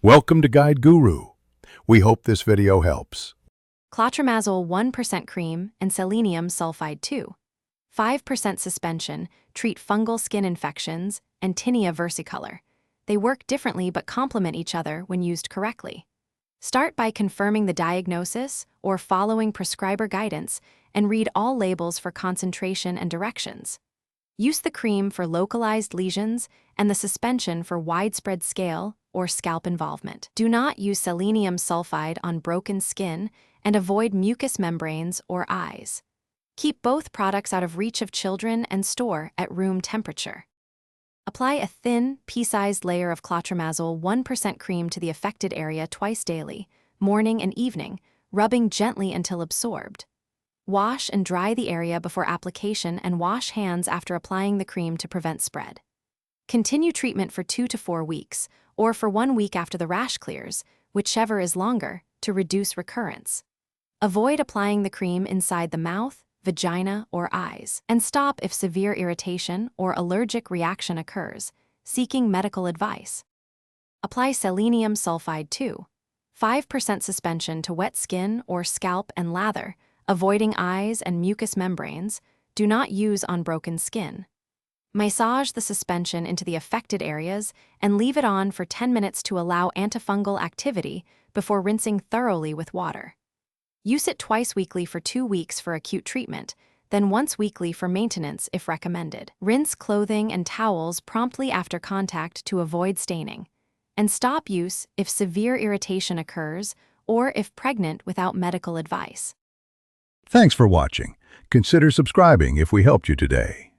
Welcome to Guide Guru. We hope this video helps. Clotrimazole 1% cream and Selenium Sulfide 2. 5% suspension treat fungal skin infections and tinea versicolor. They work differently but complement each other when used correctly. Start by confirming the diagnosis or following prescriber guidance and read all labels for concentration and directions. Use the cream for localized lesions and the suspension for widespread scale or scalp involvement. Do not use selenium sulfide on broken skin and avoid mucous membranes or eyes. Keep both products out of reach of children and store at room temperature. Apply a thin, pea-sized layer of Clotrimazole 1% cream to the affected area twice daily, morning and evening, rubbing gently until absorbed. Wash and dry the area before application and wash hands after applying the cream to prevent spread. Continue treatment for 2 to 4 weeks, or for 1 week after the rash clears, whichever is longer, to reduce recurrence. Avoid applying the cream inside the mouth, vagina, or eyes, and stop if severe irritation or allergic reaction occurs, seeking medical advice. Apply selenium sulfide 2. 5% suspension to wet skin or scalp and lather, avoiding eyes and mucous membranes. Do not use on broken skin. Massage the suspension into the affected areas and leave it on for 10 minutes to allow antifungal activity before rinsing thoroughly with water. Use it twice weekly for 2 weeks for acute treatment, then once weekly for maintenance if recommended. Rinse clothing and towels promptly after contact to avoid staining, and stop use if severe irritation occurs or if pregnant without medical advice. Thanks for watching. Consider subscribing if we helped you today.